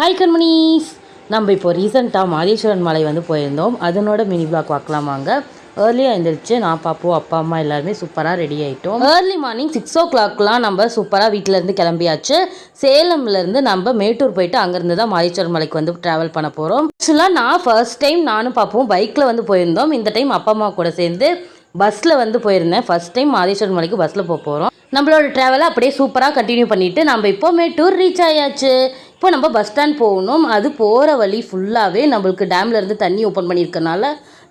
Hi கண்மணிஸ், நம்ம இப்போ ரீசெண்டாக மாதேஸ்வரன் மலை வந்து போயிருந்தோம். அதனோட மினி பிளாக் பார்க்கலாமாங்க. ஏர்லியாக எழுந்திரிச்சு நான் பாப்போம் அப்பா அம்மா எல்லாருமே சூப்பராக ரெடி ஆகிட்டோம். ஏர்லி மார்னிங் 6 o'clock நம்ம சூப்பராக வீட்டிலேருந்து கிளம்பியாச்சு. சேலம்லேருந்து நம்ம மேட்டூர் போயிட்டு அங்கேருந்து தான் மாதேஸ்வரன் மலைக்கு வந்து ட்ராவல் பண்ண போகிறோம். ஆக்சுவலாக நான் ஃபர்ஸ்ட் டைம் நானும் பாப்போம் பைக்கில் வந்து போயிருந்தோம். இந்த டைம் அப்பா அம்மா கூட சேர்ந்து பஸ்ஸில் வந்து போயிருந்தேன். ஃபர்ஸ்ட் டைம் மாதேஸ்வரன் மலைக்கு பஸ்ஸில் போகிறோம். நம்மளோட ட்ராவலை அப்படியே சூப்பராக கண்டினியூ பண்ணிவிட்டு நம்ம இப்போ மேட்டூர் ரீச் ஆயாச்சு. இப்போ நம்ம பஸ் ஸ்டாண்ட் போகணும். அது போகிற வழி ஃபுல்லாகவே நம்மளுக்கு டேம்லேருந்து தண்ணி ஓப்பன் பண்ணியிருக்கனால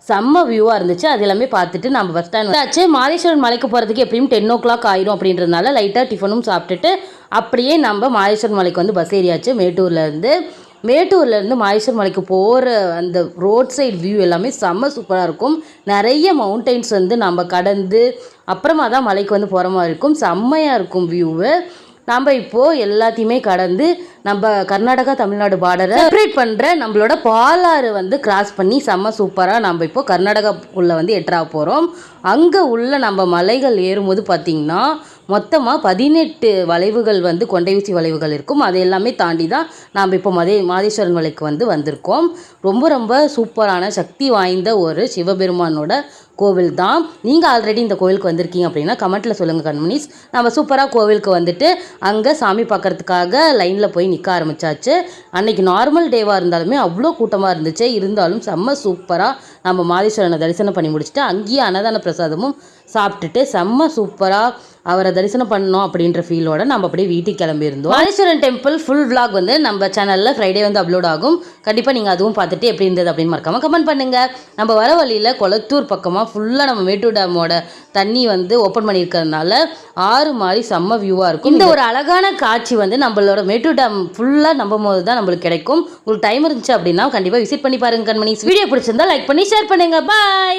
செம்ம வியூவாக இருந்துச்சு. அது எல்லாமே பார்த்துட்டு நம்ம பஸ் ஸ்டாண்ட் ஆச்சு. மாதேஸ்வரன் மலைக்கு போகிறதுக்கு எப்படியும் 10 o'clock ஆயிரும் அப்படின்றதுனால லைட்டாக டிஃபனும் சாப்பிட்டுட்டு அப்படியே நம்ம மாதேஸ்வரன் மலைக்கு வந்து பஸ் ஏறியாச்சு. மேட்டூர்லேருந்து மாதேஸ்வரன் மலைக்கு போகிற அந்த ரோட் சைடு வியூ எல்லாமே செம்ம சூப்பராக இருக்கும். நிறைய மவுண்டெயின்ஸ் வந்து நம்ம கடந்து அப்புறமா தான் மலைக்கு வந்து போகிற மாதிரி இருக்கும். செம்மையாக இருக்கும் வியூவு. நம்ம இப்போது எல்லாத்தையுமே கடந்து நம்ம கர்நாடகா தமிழ்நாடு பார்டரை செப்பரேட் பண்ணுற நம்மளோட பாலாறு வந்து கிராஸ் பண்ணி செம்ம சூப்பராக நம்ம இப்போ கர்நாடகாக்குள்ளே வந்து எட்டராக போகிறோம். அங்கே உள்ள நம்ம மலைகள் ஏறும்போது பார்த்திங்கன்னா மொத்தமாக 18 வளைவுகள் வந்து கொண்டை ஊசி வளைவுகள் இருக்கும். அது எல்லாமே தாண்டி தான் நாம் இப்போ மாதேஸ்வரன் மலைக்கு வந்து வந்திருக்கோம். ரொம்ப ரொம்ப சூப்பரான சக்தி வாய்ந்த ஒரு சிவபெருமானோட கோவில் தான். நீங்கள் ஆல்ரெடி இந்த கோவிலுக்கு வந்திருக்கீங்க அப்படின்னா கமெண்ட்டில் சொல்லுங்கள் கண்மணிஸ். நம்ம சூப்பராக கோவிலுக்கு வந்துட்டு அங்கே சாமி பார்க்குறதுக்காக லைனில் போய் நிற்க ஆரம்பித்தாச்சு. அன்றைக்கி நார்மல் டேவாக இருந்தாலுமே அவ்வளோ கூட்டமாக இருந்துச்சு. இருந்தாலும் செம்ம சூப்பராக நம்ம மாதேஸ்வரனை தரிசனம் பண்ணி முடிச்சுட்டு அங்கேயே அன்னதான பிரசாதமும் சாப்பிட்டுட்டு செம்ம சூப்பராக அவரை தரிசனம் பண்ணோம் அப்படின்ற ஃபீலோட நம்ம அப்படியே வீட்டுக்கு கிளம்பியிருந்தோம். மாதேஸ்வரன் டெம்பிள் ஃபுல் vlog வந்து நம்ம சேனலில் ஃப்ரைடே வந்து அப்லோட் ஆகும். கண்டிப்பாக நீங்கள் அதுவும் பார்த்துட்டு எப்படி இருந்தது அப்படின்னு மறக்காமல் கமெண்ட் பண்ணுங்கள். நம்ம வர வழியில் கொளத்தூர் பக்கமாக ஃபுல்லாக நம்ம மேட்டூர் டேமோட தண்ணி வந்து ஓப்பன் பண்ணியிருக்கிறதுனால ஆறு மாதிரி செம்ம வியூவாக இருக்கும். இந்த ஒரு அழகான காட்சி வந்து நம்மளோட மேட்டூர் டேம் ஃபுல்லாக நம்பும் போது தான் நம்மளுக்கு கிடைக்கும். உங்களுக்கு டைம் இருந்துச்சு அப்படின்னா கண்டிப்பாக விசிட் பண்ணி பாருங்க கண்மணிஸ். வீடியோ பிடிச்சிருந்தா லைக் பண்ணி ஷேர் பண்ணுங்கள். பாய்.